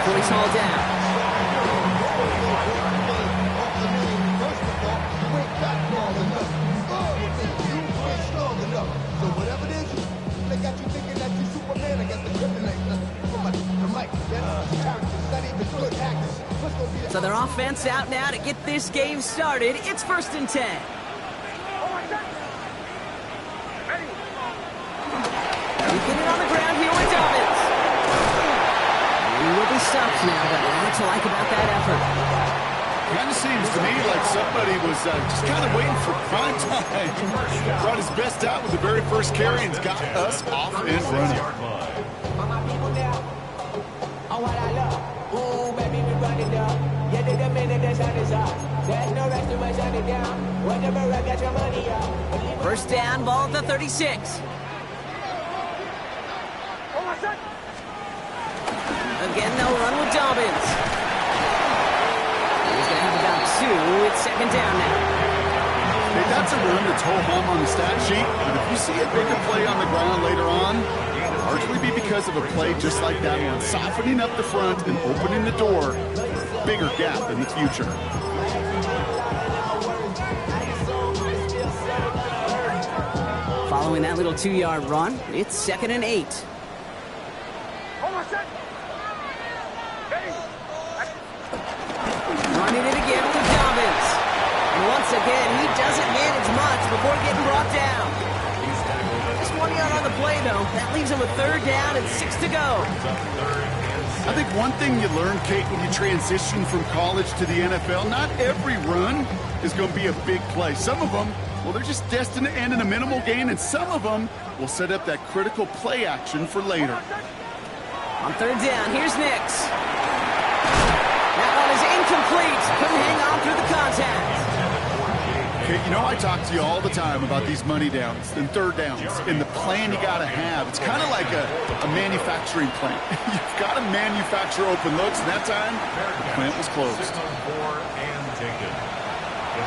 before he's hauled down. So their offense out now to get this game started. It's 1st and 10. Get it on the ground here with Dobbins. He will be stopped now, but what to like about that effort? Kind of seems to me like somebody was just kind of waiting for prime time. Brought his best out with the very first carry and got us off and running. First down, ball at the 36. Again, they'll run with Dobbins. He's going to have about 2. It's 2nd down now. Hey, that's a run that's ho-hum on the stat sheet, but if you see a bigger play on the ground later on, it'll largely be because of a play just like that one, softening up the front and opening the door for a bigger gap in the future. Following that little 2-yard run, it's 2nd and 8. Running it again with Dobbins. And once again, he doesn't manage much before getting brought down. Just 1 yard on the play, though. That leaves him with 3rd down and 6 to go. I think one thing you learn, Kate, when you transition from college to the NFL, not every run is going to be a big play. Some of them, well, they're just destined to end in a minimal gain, and some of them will set up that critical play action for later. On 3rd down, here's Nix. That one is incomplete. Couldn't hang on through the contact. Kate, you know I talk to you all the time about these money downs and 3rd downs and the plan you got to have. It's kind of like a manufacturing plant. You've got to manufacture open looks, and that time, the plant was closed. The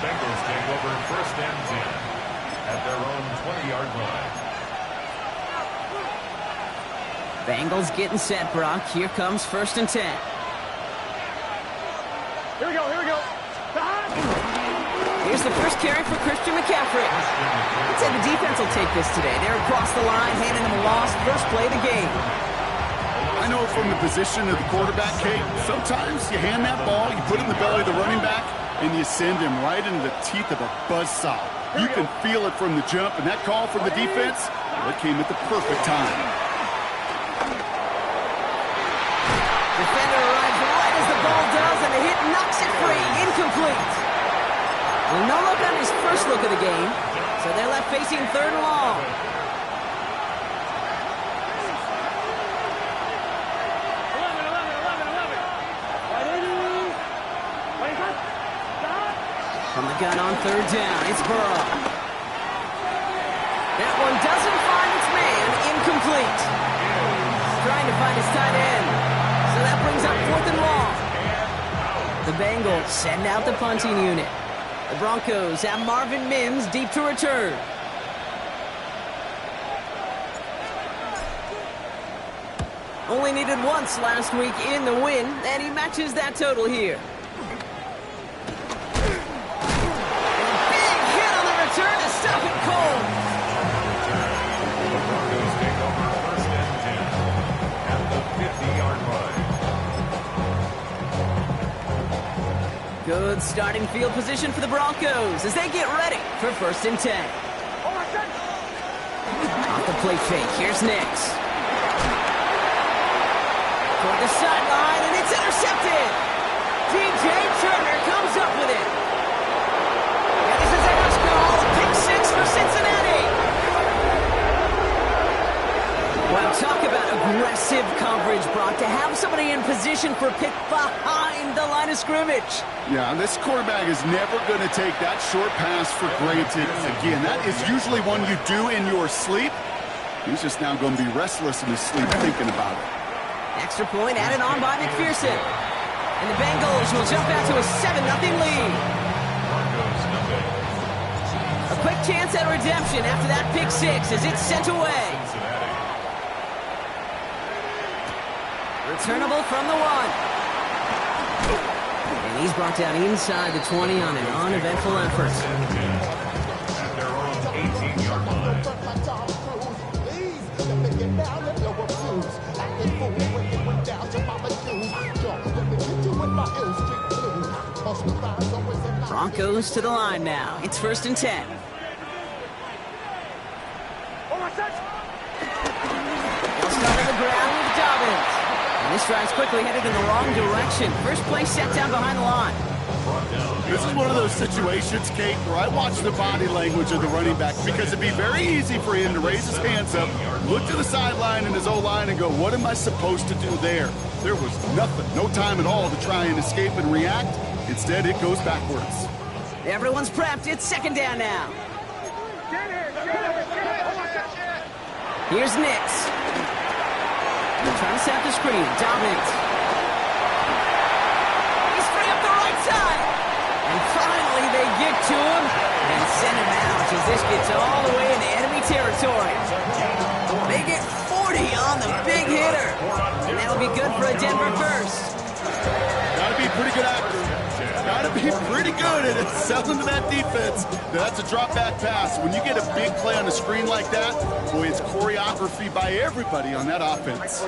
Bengals take over 1st and 10 at their own 20-yard line. Bengals getting set, Brock. Here comes 1st and 10. Here we go, here we go. Here's the first carry for Christian McCaffrey. I'd say the defense will take this today. They're across the line, handing him a loss. First play of the game. I know from the position of the quarterback, Kate, sometimes you hand that ball, you put it in the belly of the running back, and you send him right into the teeth of a buzzsaw. You can feel it from the jump, and that call from the defense, well, it came at the perfect time. Defender arrives right as the ball does, and the hit knocks it free. Incomplete. Well, no look on his first look of the game, so they're left facing 3rd and long. From the gun on 3rd down, it's Burrow. That one doesn't find its man. Incomplete. Trying to find his tight end. So that brings up 4th and long. The Bengals send out the punting unit. The Broncos have Marvin Mims deep to return. Only needed once last week in the win, and he matches that total here. Turn to stop it cold. The Broncos take over 1st and 10 at the 50-yard line. Good starting field position for the Broncos as they get ready for 1st and 10. Off the play fake, here's Nix. Toward the sideline, and it's intercepted. DJ Turner comes up with it. And this is Edwards' call. Pick 6 for Cincinnati. Well, talk about aggressive coverage, Brock, to have somebody in position for a pick behind the line of scrimmage. Yeah, this quarterback is never going to take that short pass for granted. Again, that is usually one you do in your sleep. He's just now going to be restless in his sleep thinking about it. Extra point added on by McPherson. And the Bengals will jump out to a 7-0 lead. A quick chance at redemption after that pick 6 as it's sent away. Returnable from the 1. And he's brought down inside the 20 on an uneventful effort. At their own 18-yard line. Broncos to the line now. It's 1st and 10. They'll start on the ground with Dobbins. And this drive's quickly headed in the wrong direction. First play set down behind the line. This is one of those situations, Kate, where I watch the body language of the running back because it'd be very easy for him to raise his hands up, look to the sideline in his O-line and go, what am I supposed to do there? There was nothing, no time at all to try and escape and react. Instead, it goes backwards. Everyone's prepped. It's 2nd down now. Here's Nix. They're trying to set up the screen. Dobbins. He's free up the right side. And finally they get to him and send him out as this gets all the way into enemy territory. They get 40 on the big hitter. And that'll be good for a Denver first. Gotta be pretty good actor. Gotta be pretty good at selling to that defense. That's a drop back pass. When you get a big play on the screen like that, boy, it's choreography by everybody on that offense.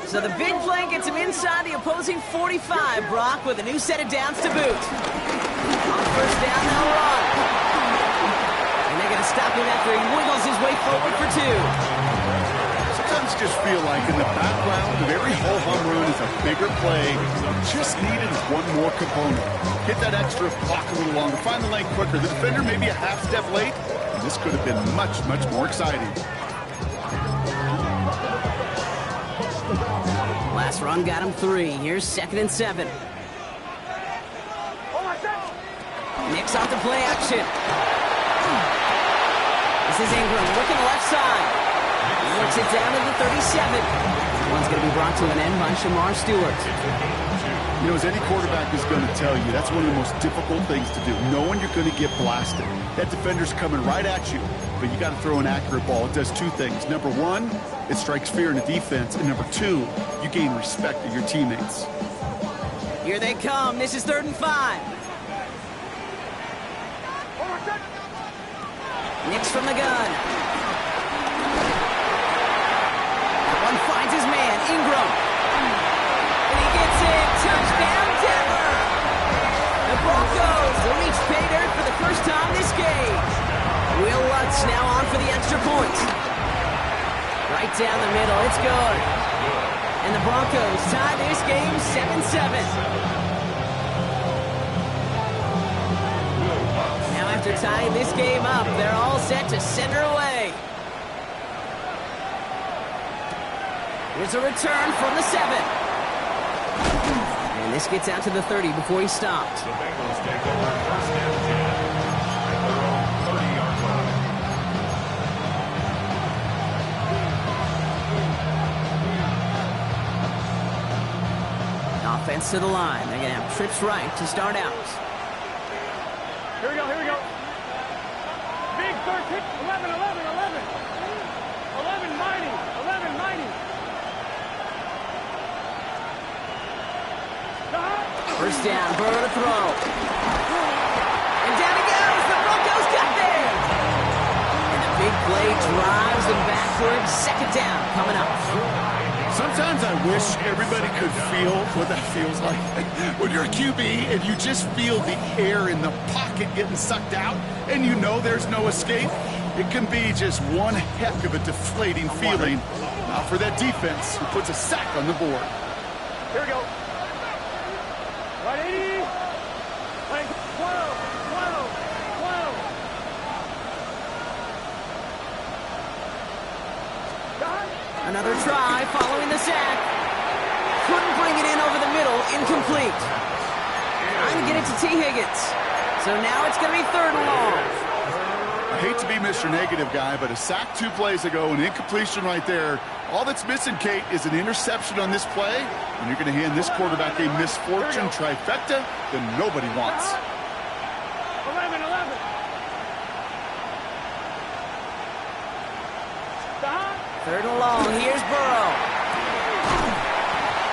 So the big play gets him inside the opposing 45, Brock, with a new set of downs to boot. On 1st down, they'll run. And they're going to stop him after he wiggles his way forward for 2. Sometimes just feel like in the background of every ho-hum run is a bigger play. Just needed one more component. Hit that extra block a little longer. Find the lane quicker. The defender maybe a half step late. And this could have been much, much more exciting. Last run got him 3. Here's 2nd and 7. Nix off the play action. This is Ingram looking left side. He works it down to the 37. One's going to be brought to an end by Shamar Stewart. You know, as any quarterback is going to tell you, that's one of the most difficult things to do, knowing you're going to get blasted. That defender's coming right at you, but you got to throw an accurate ball. It does 2 things. Number 1, it strikes fear in the defense, and number 2, you gain respect of your teammates. Here they come. This is 3rd and 5. Nix from the gun. One finds his man, Ingram. And he gets it. Touchdown, Denver. The Broncos reach pay dirt for the first time this game. Will Lutz now on for the extra point. Right down the middle. It's good. And the Broncos tie this game 7-7. After tying this game up, they're all set to send her away. Here's a return from the 7. And this gets out to the 30 before he stopped. The Bengals take over 1st and 10 at their own 30-yard line. Offense to the line. They're going to have trips right to start out. Here we go, here we go. Big 13, 11, 11, 11. 11 mighty, 11 mighty. First down, Burrow to throw. And down he goes, the Broncos got there. And the big play drives them backwards. 2nd down coming up. Sometimes I wish everybody could feel what that feels like. When you're a QB and you just feel the air in the pocket getting sucked out and you know there's no escape, it can be just one heck of a deflating feeling. Now for that defense who puts a sack on the board. Here we go. Right 80. Like 12, 12, 12. Another try following the sack. Couldn't bring it in over the middle. Incomplete. Trying to get it to T. Higgins. So now it's going to be 3rd and long. I hate to be Mr. Negative guy, but a sack 2 plays ago, an incompletion right there. All that's missing, Kate, is an interception on this play, and you're going to hand this quarterback a misfortune trifecta that nobody wants. 11, 11. 3rd and long. Here's Burrow.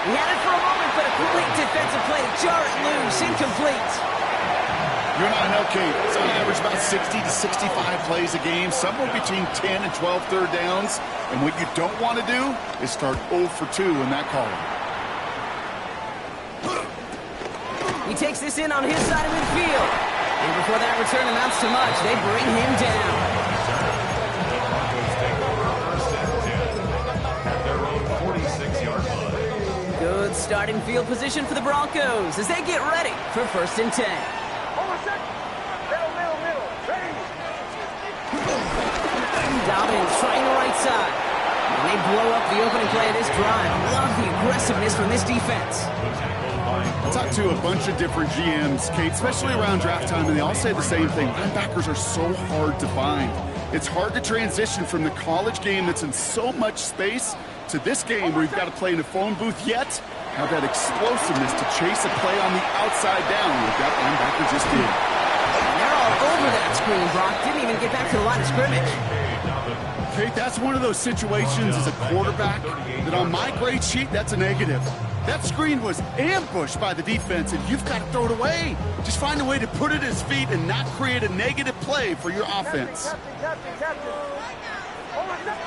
He had it for a moment, but a complete defensive play to jar it loose. Incomplete. You and I know, Kate, it's on average about 60 to 65 plays a game, somewhere between 10 and 12 third downs. And what you don't want to do is start 0 for 2 in that column. He takes this in on his side of midfield. And before that return amounts to much, they bring him down. Broncos take over first and 10 at their own 46-yard line. Good starting field position for the Broncos as they get ready for first and 10. Hold on a sec. Middle. Ready. Dobbins trying the right side. And they blow up the opening play of this drive. Love the aggressiveness from this defense. I talked to a bunch of different GMs, Kate, especially around draft time, and they all say the same thing. Linebackers are so hard to find. It's hard to transition from the college game that's in so much space to this game where you've got to play in a phone booth, yet have that explosiveness to chase a play on the outside down, like that linebacker just did. They're all over that screen, Brock. Didn't even get back to the line of scrimmage. Kate, that's one of those situations as a quarterback that on my grade sheet, that's a negative. That screen was ambushed by the defense, and you've got to throw it away. Just find a way to put it at his feet and not create a negative play for your offense. Captain. Hold on a sec.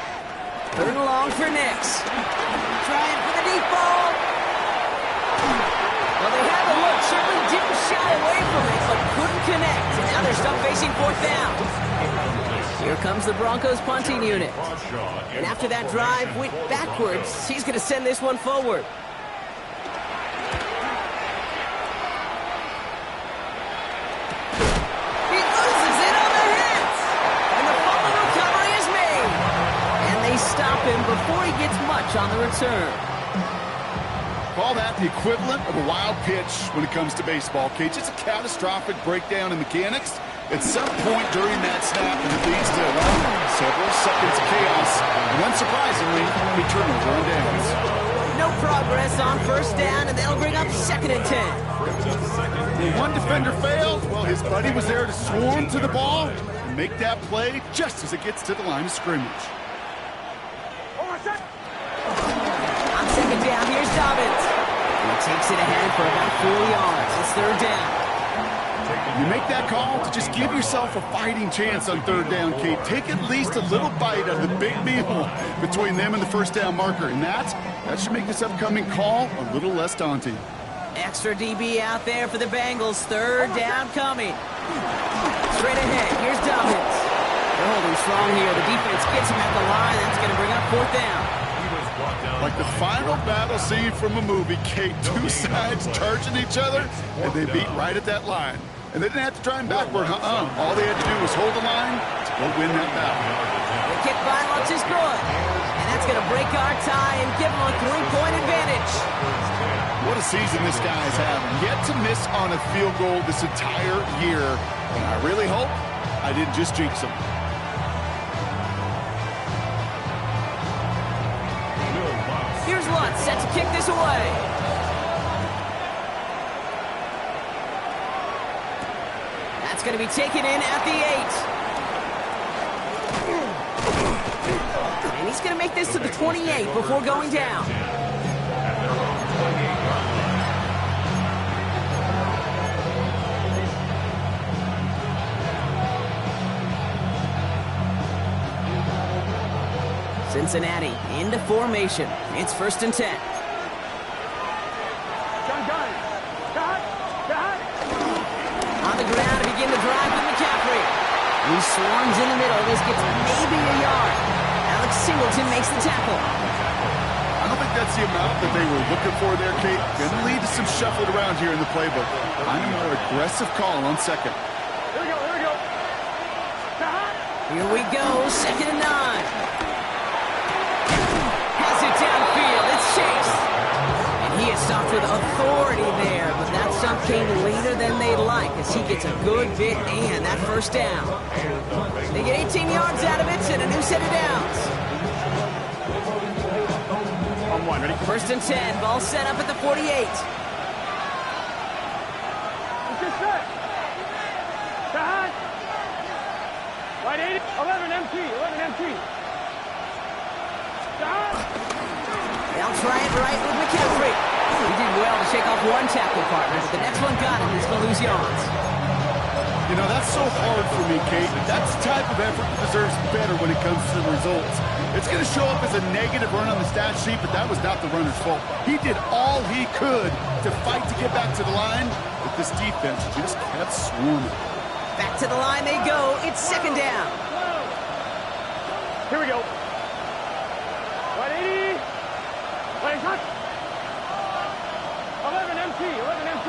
Third and long for Nix. Trying for the deep ball. Well, they had the look. Certainly didn't shy away from it, but couldn't connect. And now they're stuck facing fourth down. Here comes the Broncos punting unit. And after that drive went backwards, he's going to send this one forward. He loses it on the hit. And the fumble recovery is made. And they stop him before he gets much on the return. Call that the equivalent of a wild pitch when it comes to baseball, Kate. It's a catastrophic breakdown in mechanics at some point during that snap, and it leads to several seconds of chaos. And unsurprisingly, a turnover on downs. No progress on first down, and they'll bring up second and 10. When one defender failed, well, his buddy was there to swarm to the ball and make that play just as it gets to the line of scrimmage. Hold on a sec. On second down, here's Dobbins. He takes it ahead for about 4 yards. It's third down. You make that call to just give yourself a fighting chance on third down, Kate. Take at least a little bite of the big meal between them and the first down marker, and that should make this upcoming call a little less daunting. Extra DB out there for the Bengals. Third down coming. Straight ahead, here's Dobbins. They're holding strong here. The defense gets him at the line. That's going to bring up fourth down. Like the final battle scene from a movie, Kate, two sides charging each other, and they beat right at that line. And they didn't have to try him backward, All they had to do was hold the line to go win that battle. The kick by Lutz is good. And that's going to break our tie and give them a 3-point advantage. What a season this guy's having. Yet to miss on a field goal this entire year. And I really hope I didn't just jinx him. Here's Lutz set to kick this away. That's going to be taken in at the 8. And he's going to make this to the 28 before going down. Cincinnati into formation. It's first and 10. On the ground to begin the drive with McCaffrey. He swarms in the middle. This gets maybe a yard. Alex Singleton makes the tackle. I don't think that's the amount that they were looking for there, Kate. Going to lead to some shuffled around here in the playbook. I'm a more aggressive call on second. Here we go. Here we go, second and 9. Has it downfield. It's Chase. And he is stopped with authority there, but that stop came later than they'd like as he gets a good bit and that first down. They get 18 yards out of it and a new set of downs. On one, ready? First and 10, ball set up at the 48. It's just set. Behind. Right 80. 11 MT. They'll I'll try it right with McCaffrey. He did well to shake off one tackle partner, but the next one got him. He's going to lose yards. You know, that's so hard for me, Kate. That's the type of effort that deserves better when it comes to the results. It's going to show up as a negative run on the stat sheet, but that was not the runner's fault. He did all he could to fight to get back to the line, but this defense just kept swarming. Back to the line they go. It's second down. Here we go. 180. Play touch. 11 MT. 11 MT.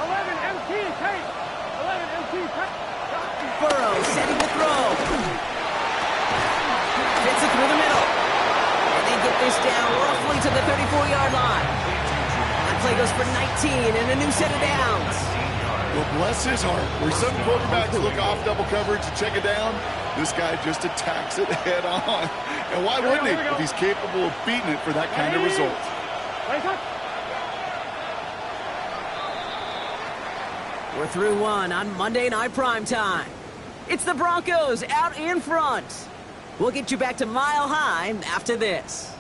11 MT. Kate. 11 MT. Burrow setting the throw. Fits it through the middle. And they get this down roughly to the 34-yard line. That play goes for 19 and a new set of downs. Well, bless his heart. Where some quarterbacks look off double coverage and check it down, this guy just attacks it head on. And why wouldn't he if he's capable of beating it for that kind of result? We're through one on Monday Night Primetime. It's the Broncos out in front. We'll get you back to Mile High after this.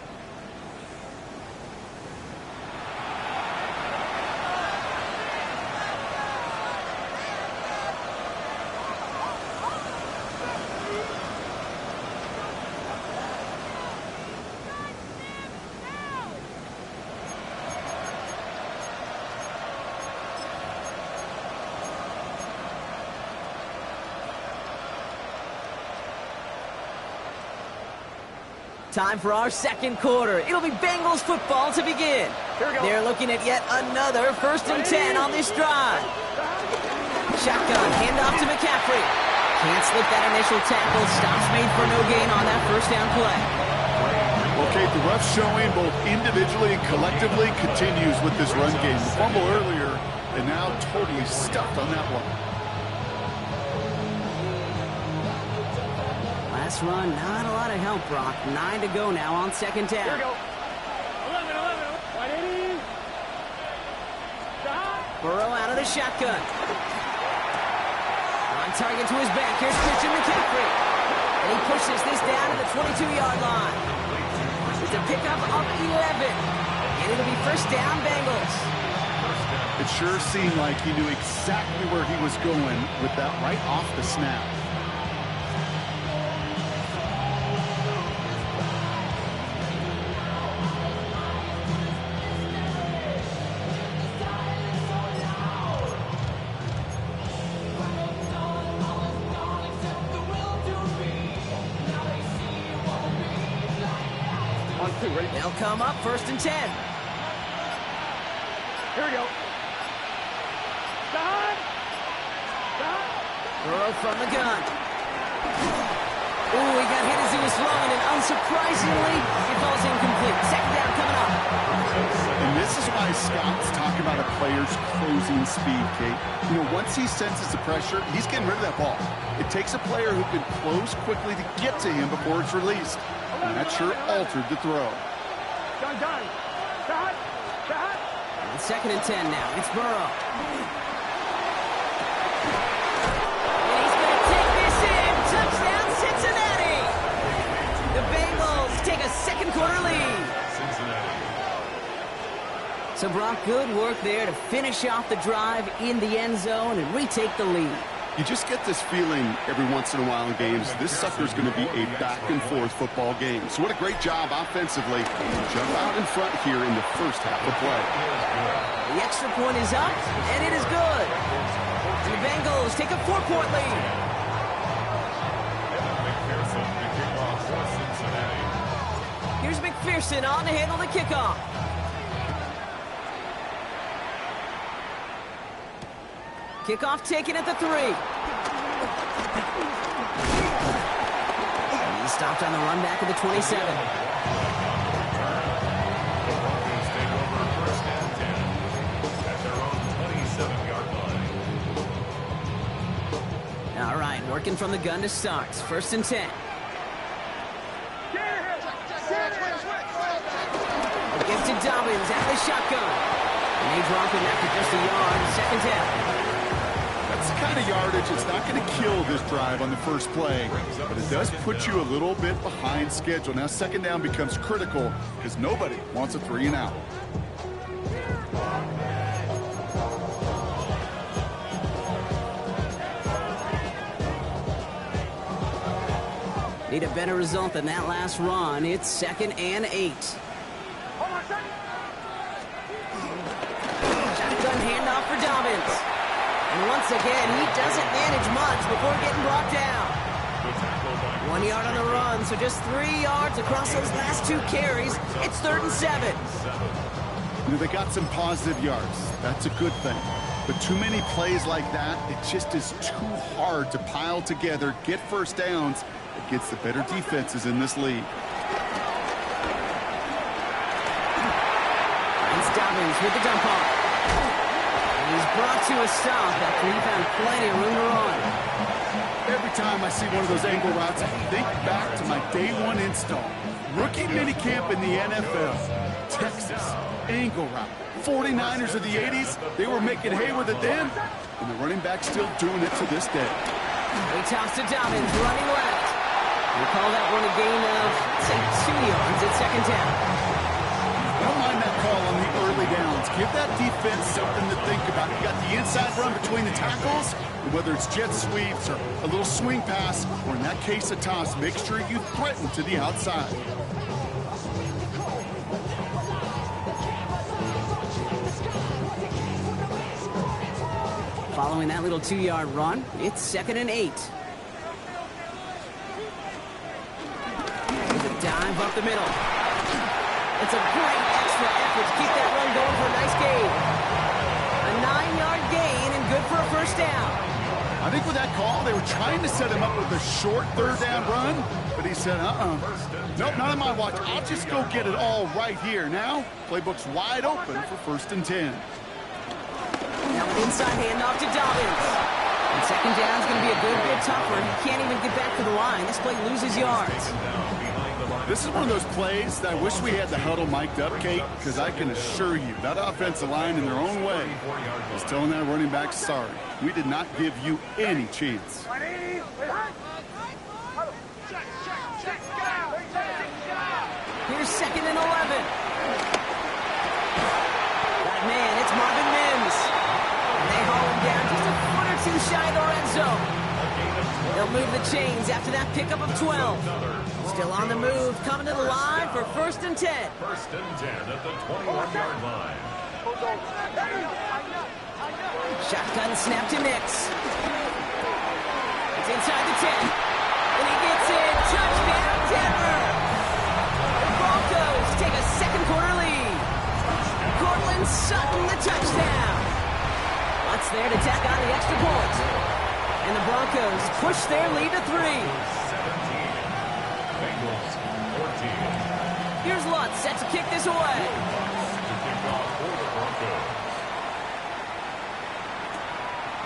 Time for our second quarter. It'll be Bengals football to begin. They're looking at yet another 1st and 10 on this drive. Shotgun, handoff to McCaffrey. Can't slip that initial tackle. Stops made for no gain on that first down play. Okay, the rough showing both individually and collectively continues with this run game. The fumble earlier, and now totally stuffed on that one. Last run, not a lot of help, Brock. 9 to go now on second down. Here we go. 11, 180. Burrow out of the shotgun. On target to his back. Here's Christian McCaffrey. And he pushes this down to the 22-yard line. It's a pickup of 11. And it'll be first down, Bengals. It sure seemed like he knew exactly where he was going with that right off the snap. They'll come up 1st and 10. Here we go. Stop. Burrow from the gun. Ooh, he got hit as he was throwing, and unsurprisingly, it falls incomplete. Second down coming up. And this is why scouts talk about a player's closing speed, Kate. You know, once he senses the pressure, he's getting rid of that ball. It takes a player who can close quickly to get to him before it's released. And that sure altered the throw. Done. Stop. And 2nd and 10 now. It's Burrow. And he's going to take this in. Touchdown, Cincinnati. The Bengals take a second quarter lead. So, Brock, good work there to finish off the drive in the end zone and retake the lead. You just get this feeling every once in a while in games. This sucker's going to be a back-and-forth football game. So what a great job offensively to jump out in front here in the first half of play. The extra point is up, and it is good. And the Bengals take a 4-point lead. Here's McPherson on to handle the kickoff. Kickoff taken at the 3. And he's stopped on the run back at the 27. All right, working from the gun to start. 1st and 10. Gives to Dobbins out of the shotgun. And they drop him after just a yard. 2nd down. That That's the kind of yardage it's not going to kill this drive on the first play, but it does put you a little bit behind schedule. Now second down becomes critical because nobody wants a 3 and out. Need a better result than that last run. It's 2nd and 8. Shotgun handoff for Dobbins. And once again, he doesn't manage much before getting brought down. 1 yard on the run, so just 3 yards across those last 2 carries. It's 3rd and 7. You know, they got some positive yards. That's a good thing. But too many plays like that, it just is too hard to pile together, get first downs against the better defenses in this league. It's Dobbins with the dump off. And he's brought to a stop after he found plenty of room to run. Every time I see one of those angle routes, I think back to my day 1 install. Rookie minicamp in the NFL. Texas, angle route. 49ers of the 80s, they were making hay with it then, and the running back's still doing it to this day. He tossed to Dobbins, running left. We call that one a gain of, say, 2 yards at second down. I don't mind that call on the early downs. Give that defense something to think about. You got the inside run between the tackles, and whether it's jet sweeps or a little swing pass, or in that case a toss, make sure you threaten to the outside. Following that little 2-yard run, it's 2nd and 8. There's a dive up the middle. It's a great extra effort to keep that run going for a nice gain. A 9-yard gain and good for a first down. I think with that call, they were trying to set him up with a short 3rd down run, but he said, nope, not on my watch. I'll just go get it all right here. Now, playbook's wide open for 1st and 10. Now an inside handoff to Dobbins. And second down's going to be a good bit tougher. He can't even get back to the line. This play loses yards. This is one of those plays that I wish we had the huddle mic'd up, Kate, because I can assure you that offensive line in their own way is telling that running back, sorry, we did not give you any chance. Here's 2nd and 11. That man, it's Marvin Mims. And they haul him down just a foot or 2 shy of the red zone. They'll move the chains after that pickup of 12. Still on the move, coming to the line for 1st and 10. 1st and 10 at the 21-yard line. Shotgun snap to Nix. It's inside the 10. And he gets it. Touchdown, Denver. The Broncos take a second-quarter lead. Cortland Sutton, the touchdown. What's there to tack on the extra point? And the Broncos push their lead to 3. 17. Bengals 14. Here's Lutz set to kick this away.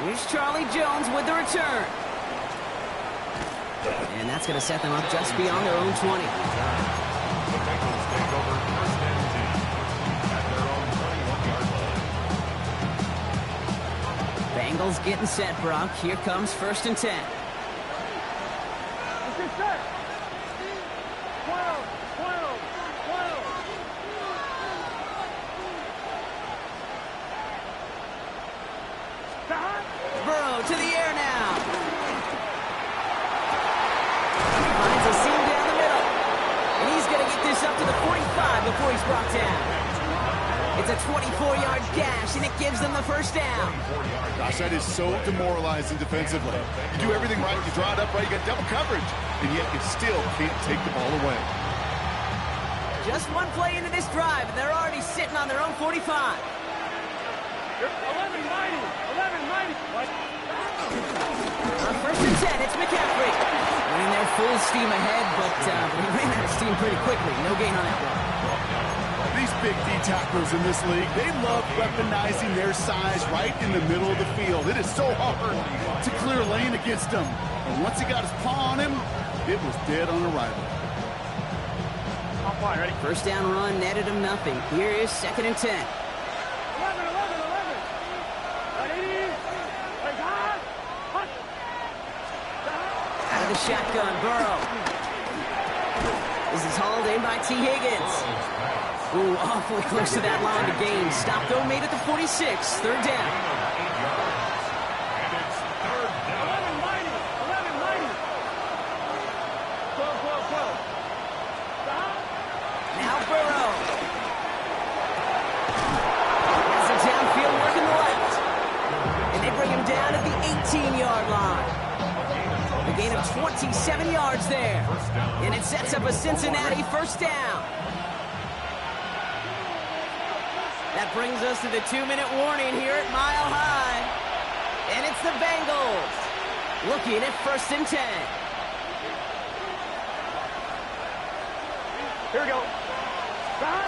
Here's Charlie Jones with the return. And that's going to set them up just beyond their own 20. The Bengals take over 1st and 10 at their own 21-yard line. Bengals getting set, Brock. Here comes 1st and 10. Burrow to the air now. Finds a seam down the middle. And he's going to get this up to the 45 before he's brought down. It's a 24-yard gash, and it gives them the first down. Gosh, that is so demoralizing defensively. You do everything right, you draw it up right, you got double coverage, and yet you still can't take the ball away. Just one play into this drive, and they're already sitting on their own 45. 11-90. On 1st and 10, it's McCaffrey. Running their full steam ahead, but he ran out of steam pretty quickly. No gain on that one. These big D tackles in this league, they love weaponizing their size right in the middle of the field. It is so hard to clear lane against them. And once he got his paw on him, it was dead on arrival. Ready? First down run netted him nothing. Here is 2nd and 10. 11. Ready? the shotgun. Burrow. This is hauled in by T. Higgins. Ooh, awfully close to that line to gain. Stop though made at the 46. Third down. 11 mighty. 11 mighty. 12, 12, 12. Stop. Now Burrow. Has the downfield working the left. And they bring him down at the 18-yard line. A gain of 27 yards there. And it sets up a Cincinnati first down. That brings us to the 2-minute warning here at Mile High. And it's the Bengals looking at 1st and 10. Here we go. Stop.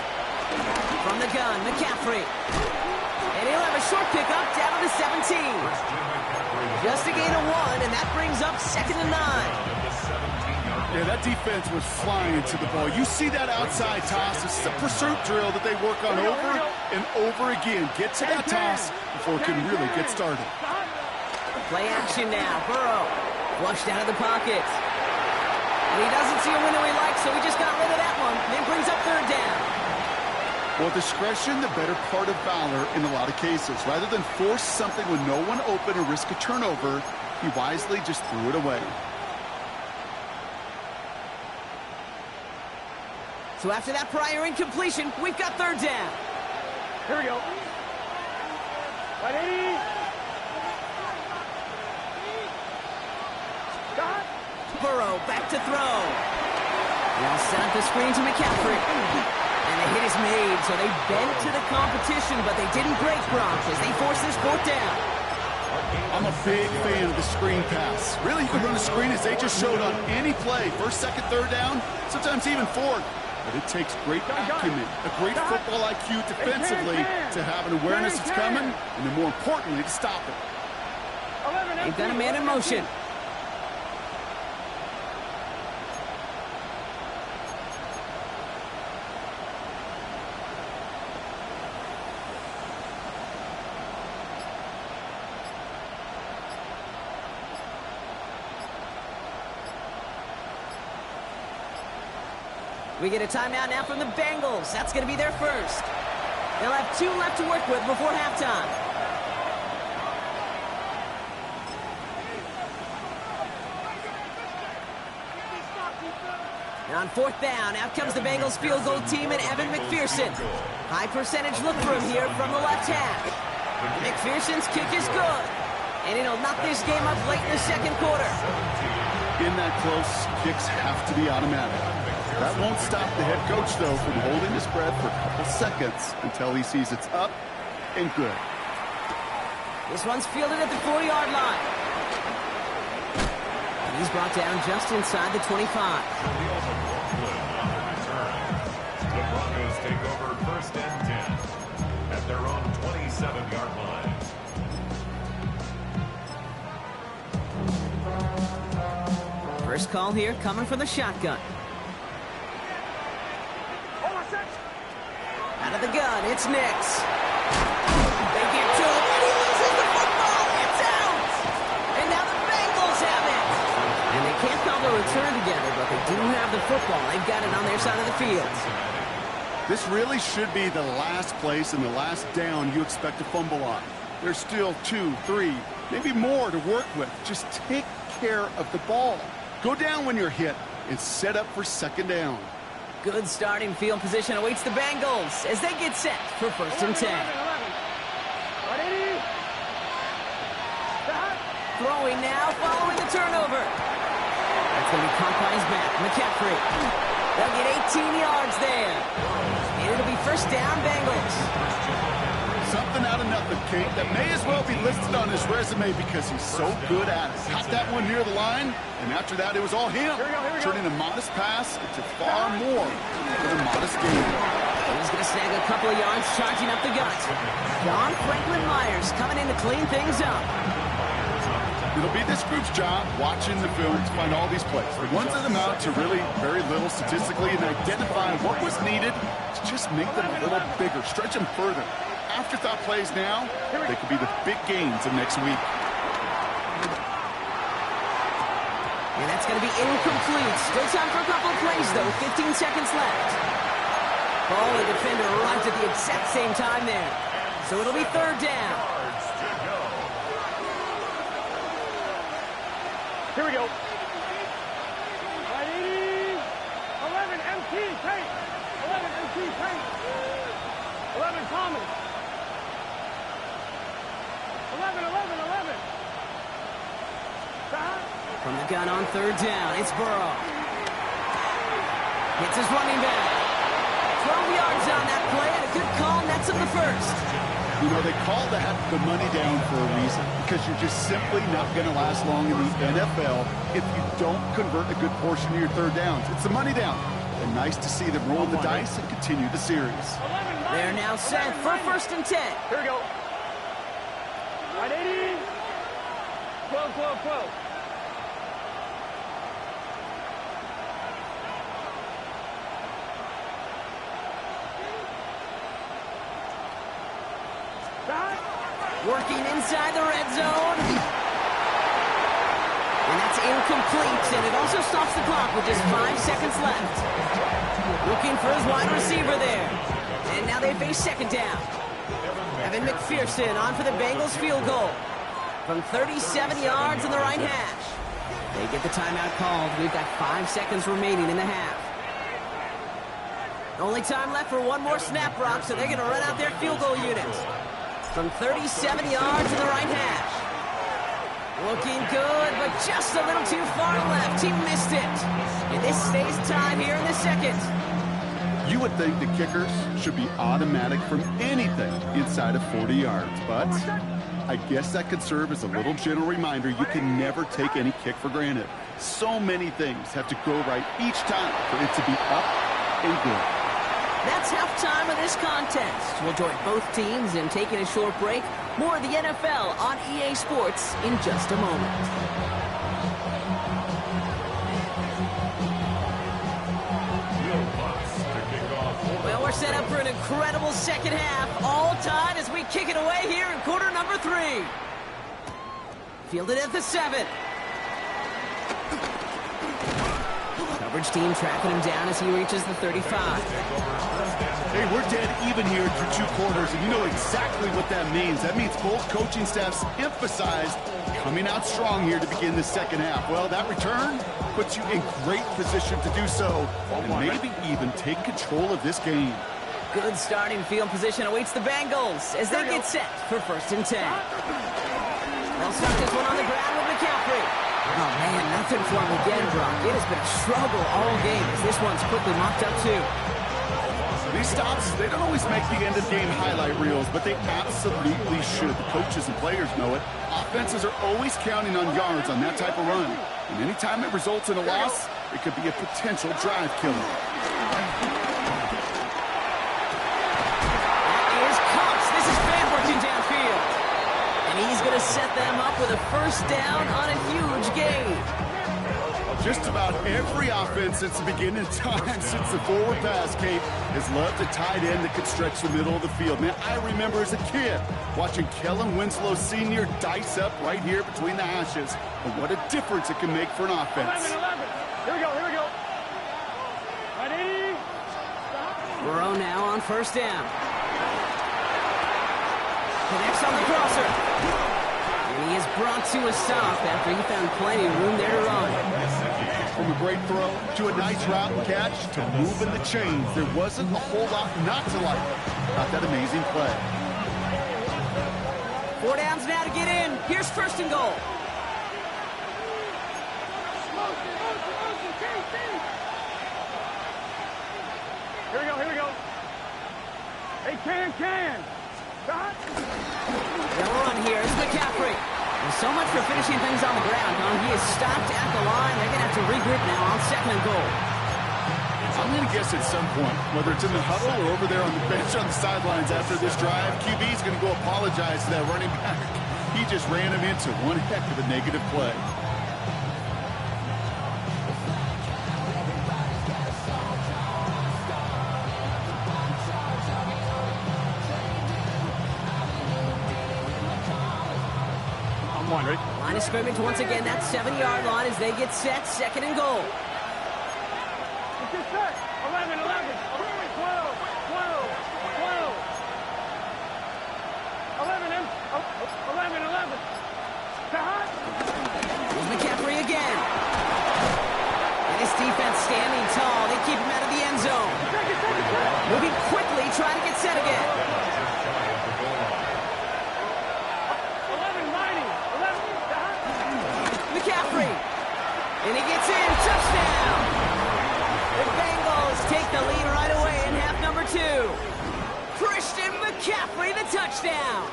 From the gun, McCaffrey. And he'll have a short pickup down to the 17. Just a gain of 1, and that brings up 2nd and 9. Yeah, that defense was flying to the ball. You see that outside toss. This is a pursuit drill that they work on over and over again. Get to that toss before it can really get started. Play action now. Burrow flushed out of the pocket. And he doesn't see a window he likes, so he just got rid of that one. And it brings up 3rd down. Well, discretion, the better part of valor in a lot of cases. Rather than force something with no one open and risk a turnover, he wisely just threw it away. So after that prior incompletion, we've got 3rd down. Here we go. Right, 80. Stop. Burrow back to throw. Now set up the screen to McCaffrey. And a hit is made, so they bent to the competition, but they didn't break Bronx as they force this 4th down. I'm a big fan of the screen pass. Really, you can run a screen as they just showed on any play. 1st, 2nd, 3rd down, sometimes even 4th. But it takes great acumen, a great football IQ defensively to have an awareness it's coming, and then more importantly, to stop it. They've got a man in motion. We get a timeout now from the Bengals. That's going to be their first. They'll have 2 left to work with before halftime. And on 4th down, out comes the Bengals field goal team and Evan McPherson. High percentage look for him here from the left half. McPherson's kick is good. And it'll knock this game up late in the 2nd quarter. In that close, kicks have to be automatic. That won't stop the head coach, though, from holding his breath for a couple seconds until he sees it's up and good. This one's fielded at the 40-yard line. And he's brought down just inside the 25. The Broncos take over 1st and 10 at their own 27-yard line. First call here coming from the shotgun. Out of the gun, it's Nix. They get to him, and he loses the football. It's out! And now the Bengals have it! And they can't call the return together, but they do have the football. They've got it on their side of the field. This really should be the last place and the last down you expect to fumble on. There's still 2, 3, maybe more to work with. Just take care of the ball. Go down when you're hit and set up for 2nd down. Good starting field position awaits the Bengals as they get set for 1st and 10. Throwing now, following the turnover. That's going to be caught by his back. McCaffrey. They'll get 18 yards there. And it'll be 1st down, Bengals. Something out of nothing, Kate, that may as well be listed on his resume because he's so good at it. Caught that one near the line, and after that, it was all him. Turning a modest pass into far more than a modest game. He's going to snag a couple of yards, charging up the gut. John Franklin Myers coming in to clean things up. It'll be this group's job watching the film to find all these plays. The ones that amount to really very little statistically and identify what was needed to just make them a little bigger, stretch them further. Afterthought plays now, they could be the big gains of next week. And that's going to be incomplete. Still time for a couple of plays, though. 15 seconds left. Ball and defender arrived at the exact same time there. So it'll be third down. Here we go. Right, 80. 11, MT, Tate. 11, MT, Tate. 11, Thomas. 11, 11, 11. From the gun on third down, it's Burrow. Hits his running back. 12 yards on that play, and a good call nets him the first. You know, they call that the money down for a reason, because you're just simply not going to last long in the NFL if you don't convert a good portion of your third downs. It's the money down. And nice to see them roll the dice and continue the series. They're now set for first and 10. Here we go. Right, 80. 12, 12, 12. Working inside the red zone. And that's incomplete, and it also stops the clock with just 5 seconds left. Looking for his wide receiver there. And now they face second down. Evan McPherson on for the Bengals field goal. From 37 yards in the right hash. They get the timeout called. We've got 5 seconds remaining in the half. Only time left for one more snap, Brock, so they're going to run out their field goal units. From 37 yards in the right hash. Looking good, but just a little too far left. He missed it. And this stays tied here in the second. You would think the kickers should be automatic from anything inside of 40 yards, but I guess that could serve as a little gentle reminder you can never take any kick for granted. So many things have to go right each time for it to be up and good. That's halftime of this contest. We'll join both teams in taking a short break. More of the NFL on EA Sports in just a moment. Well, we're set up for an incredible second half. All tied as we kick it away here in quarter number 3. Fielded at the 7. Coverage team tracking him down as he reaches the 35. Hey, we're dead even here through 2 quarters, and you know exactly what that means. That means both coaching staffs emphasized coming out strong here to begin the second half. Well, that return puts you in great position to do so, and maybe even take control of this game. Good starting field position awaits the Bengals as they get set for first and 10. They'll start this one on the ground with McCaffrey. Oh, man, nothing for him again, Brock. It has been a struggle all game as this one's quickly mocked up, too. These stops, they don't always make the end-of-game highlight reels, but they absolutely should. The coaches and players know it. Offenses are always counting on yards on that type of run. And anytime it results in a loss, it could be a potential drive killer. That is Cox. This is Van working downfield. And he's going to set them up with a first down on a huge gain. Just about every offense since the beginning of time, since the forward pass, Kate, has loved a tight end that could stretch the middle of the field. Man, I remember as a kid watching Kellen Winslow Sr. dice up right here between the hashes. And what a difference it can make for an offense. 11, 11. Here we go, here we go. Ready? Burrow now on first down. Connects on the crosser. And he is brought to a stop after he found plenty of room there to run. From a great throw to a nice route and catch to moving the chains, there wasn't a whole lot not to like about that amazing play. 4 downs now to get in. Here's first and goal. Here we go, here we go. Hey, can. Shot. They'll run here. It's McCaffrey. And so much for finishing things on the ground, huh? He is stopped at the line. They're going to have to regroup now on second and goal. I'm going to guess at some point, whether it's in the huddle or over there on the bench on the sidelines after this drive, QB is going to go apologize to that running back. He just ran him into one heck of a negative play. on, ready? Line of scrimmage once again, that 7-yard line as they get set, second and goal. Get set. 11, 11, 12, 12, 12. 11, 11, 11. To hot. Here's McCaffrey again. And his defense standing tall. They keep him out of the end zone. Moving quickly, trying to get set again. 11, mighty. 11, to hot. McCaffrey. And he gets in. Touchdown. The Bengals take the lead right away in half number 2. Christian McCaffrey, the touchdown.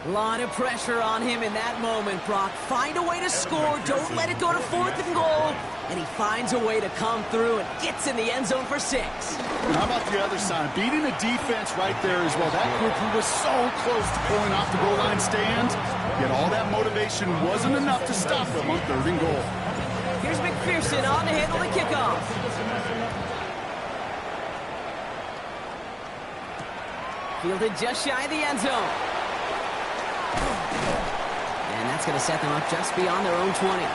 A lot of pressure on him in that moment, Brock. Find a way to score. Don't let it go to 4th and goal. And he finds a way to come through and gets in the end zone for 6. And how about the other side? Beating the defense right there as well. That group who was so close to pulling off the goal line stand, yet all that motivation wasn't enough to stop them on 3rd and goal. Here's McPherson on to handle the kickoff. Fielded just shy of the end zone. And that's going to set them up just beyond their own 20.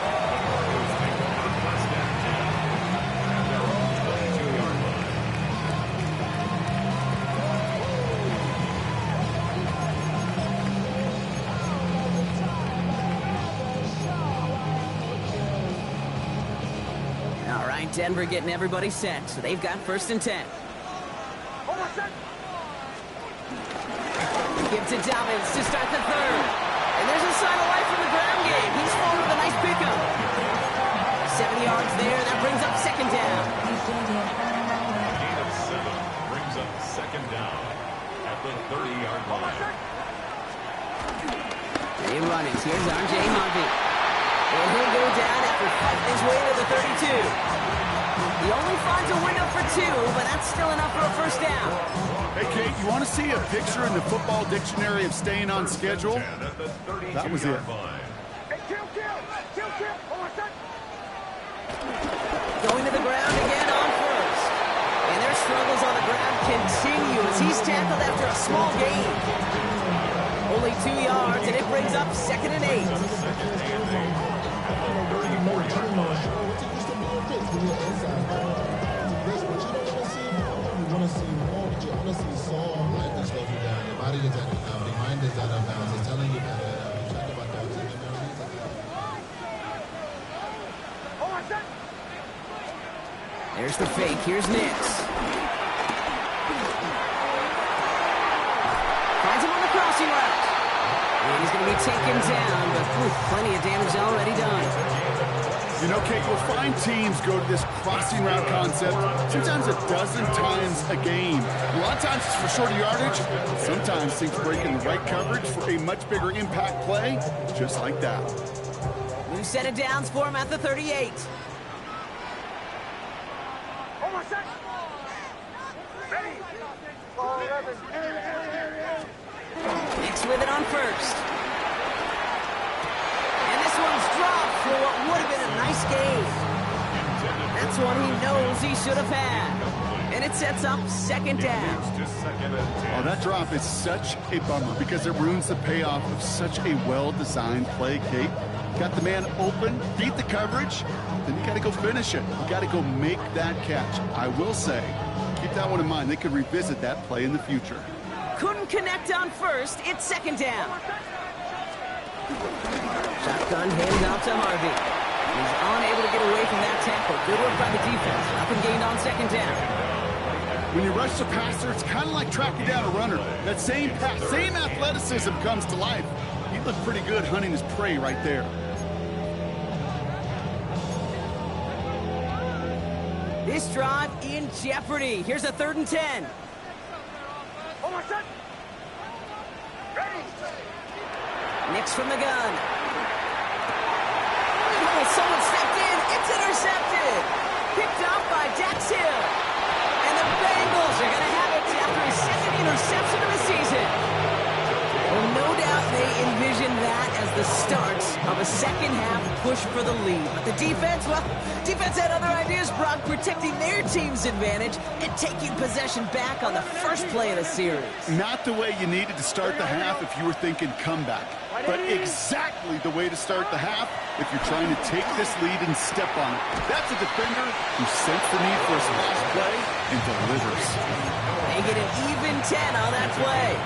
All right, Denver getting everybody set, so they've got 1st and 10. Give to Dobbins to start the 3rd. And there's a sign of life from the ground game. He's forward with a nice pickup. 7 yards there. That brings up 2nd down. Gain of 7 brings up 2nd down at the 30-yard line. They run it. Here's R.J. Harvey. And he'll go down after fighting his way to the 32. He only finds a window for 2, but that's still enough for a 1st down. Hey, Kate, you want to see a picture in the football dictionary of staying on schedule? That was it. Going to the ground again on 1st. And their struggles on the ground continue as he's tackled after a small gain. Only 2 yards, and it brings up 2nd and 8. There's the fake. Here's Nix. Finds him on the crossing route. And he's going to be taken down, but plenty of damage already done. You know, Kate, you'll find teams go to this crossing route concept sometimes a dozen times a game. A lot of times it's for shorter yardage. Sometimes things break in the right coverage for a much bigger impact play, just like that. New set of downs for him at the 38. Nix with it on 1st. And this one's dropped for what would have been a nice game. That's one he knows he should have had. And it sets up 2nd down. Oh, that drop is such a bummer because it ruins the payoff of such a well-designed play, Kate. Got the man open, beat the coverage, then you got to go finish it. You got to go make that catch. I will say, keep that one in mind. They could revisit that play in the future. Couldn't connect on 1st. It's 2nd down. Shotgun handout to Harvey. He's unable to get away from that tackle. Good work by the defense. Nothing gained on 2nd down. When you rush the passer, it's kind of like tracking down a runner. That same pass, same athleticism comes to life. He looked pretty good hunting his prey right there. This drive in jeopardy. Here's a 3rd and 10. Nix from the gun. Oh, someone stepped in. It's intercepted. Picked up by Dax Hill. And the Bengals are going to have it after his 2nd interception of the season. Well, no doubt they envisioned that as the start of a second-half push for the lead. But the defense, well, defense had other ideas, Brock, protecting their team's advantage and taking possession back on the first play of the series. Not the way you needed to start the half if you were thinking comeback, but exactly the way to start the half if you're trying to take this lead and step on it. That's a defender who sensed the need for a splash play and delivers. They get an even 10 on that play.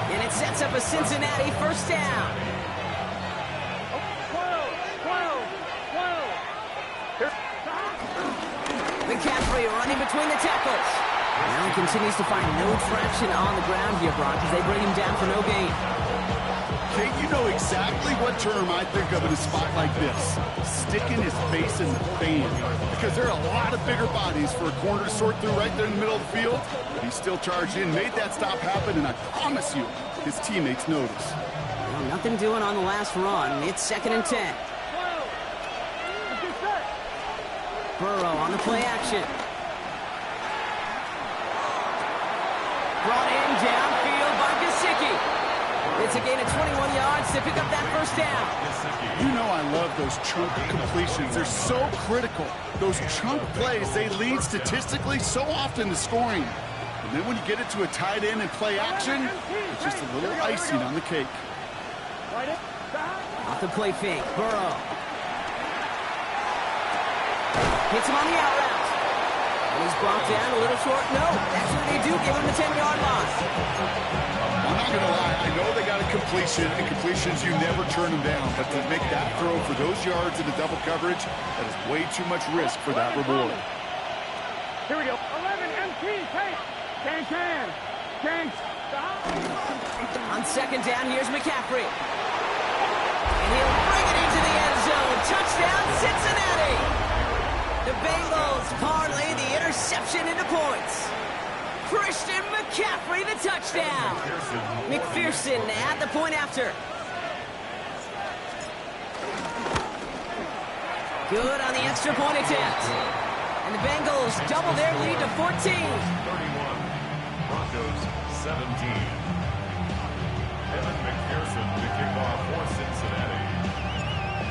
And it sets up a Cincinnati first down. 12. McCaffrey running between the tackles. Now he continues to find no traction on the ground here, Brock, as they bring him down for no gain. Kate, you know exactly what term I think of in a spot like this. Sticking his face in the fan. Because there are a lot of bigger bodies for a corner to sort through right there in the middle of the field. But he still charged in, made that stop happen, and I promise you, his teammates notice. Well, nothing doing on the last run. It's 2nd and 10. Burrow on the play action. Brought in downfield by Gesicki. It's a gain of 21 yards to pick up that first down. You know I love those chunk completions. They're so critical. Those chunk plays, they lead statistically so often to scoring. And then when you get it to a tight end and play action, it's just a little icing on the cake. Off the play fake, Burrow. Hits him on the out route. And he's brought down a little short. No, actually they do give him the 10-yard loss. I'm not going to lie. I know they got a completion, and completions, you never turn them down. But to make that throw for those yards in the double coverage, that is way too much risk for that reward. Here we go. 11 MT. Can. On 2nd down, here's McCaffrey. And he'll bring it into the end zone. Touchdown, Cincinnati. The Bengals parlay the interception into points. Christian McCaffrey, the touchdown. McPherson at the point after. Good on the extra point attempt. And the Bengals double their lead to 14. 31. Broncos 17. Evan McPherson to kick off for Cincinnati.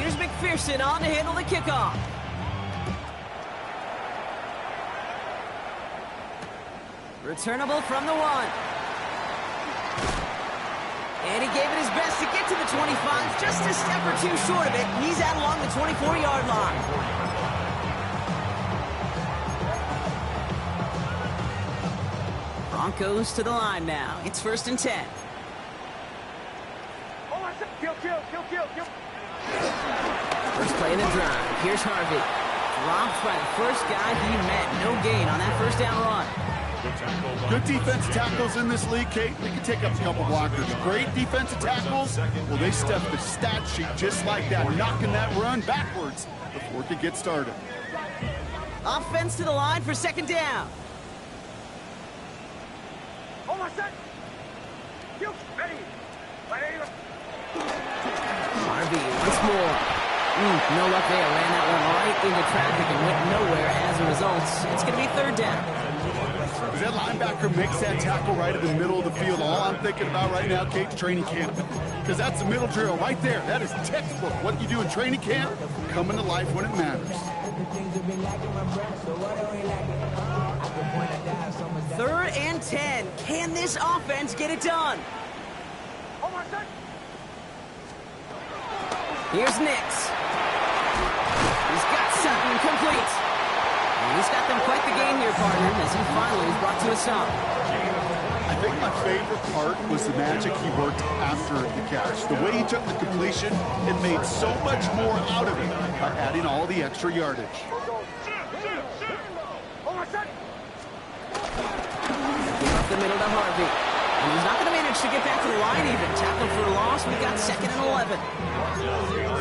Here's McPherson on to handle the kickoff. Returnable from the 1. And he gave it his best to get to the 25. Just a step or two short of it. He's out along the 24-yard line. Broncos to the line now. It's 1st and 10. Kill. First play of the drive. Here's Harvey. Dropped by the first guy he met. No gain on that first down run. Good defensive tackles in this league, Kate. They can take up a couple blockers. Great defensive tackles, well, they step the stat sheet just like that, knocking that run backwards before it could get started. Offense to the line for 2nd down. Harvey once more. No luck there. Ran that one right into traffic and went nowhere as a result. It's going to be 3rd down. As that linebacker makes that tackle right in the middle of the field, all I'm thinking about right now, Kate's training camp. Because that's the middle drill right there. That is textbook. What you do in training camp, coming to life when it matters. 3rd and 10. Can this offense get it done? Here's Nix. He's got Sutton complete. And he's got them quite the gain here, partner, as he finally is brought to a stop. I think my favorite part was the magic he worked after the catch. The way he took the completion and made so much more out of it by adding all the extra yardage. Give up the middle to Harvey. And he's not going to manage to get back to the line even. Tackled for a loss. We've got 2nd and 11.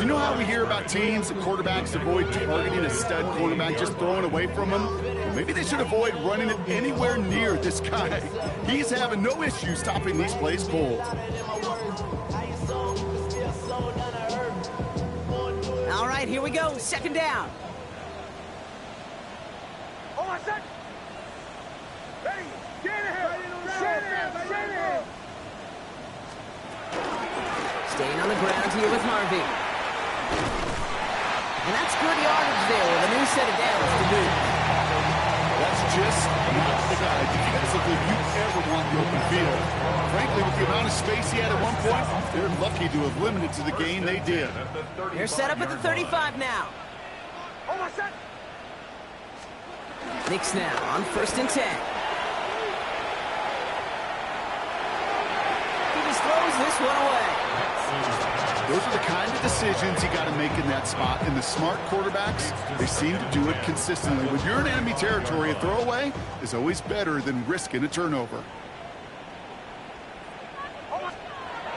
You know how we hear about teams and quarterbacks avoid targeting a stud quarterback, just throwing away from him? Maybe they should avoid running it anywhere near this guy. He's having no issue stopping these plays cold. All right, here we go. 2nd down. Staying on the ground here with Harvey. And that's good yardage there with a new set of downs to boot. That's just not the guy defensively you ever want the open field. Frankly, with the amount of space he had at one point, they're lucky to have limited to the gain they did. They're set up at the 35 now. Knicks now on 1st and 10. He just throws this one away. Those are the kind of decisions you got to make in that spot. And the smart quarterbacks, they seem to do it consistently. When you're in enemy territory, a throwaway is always better than risking a turnover.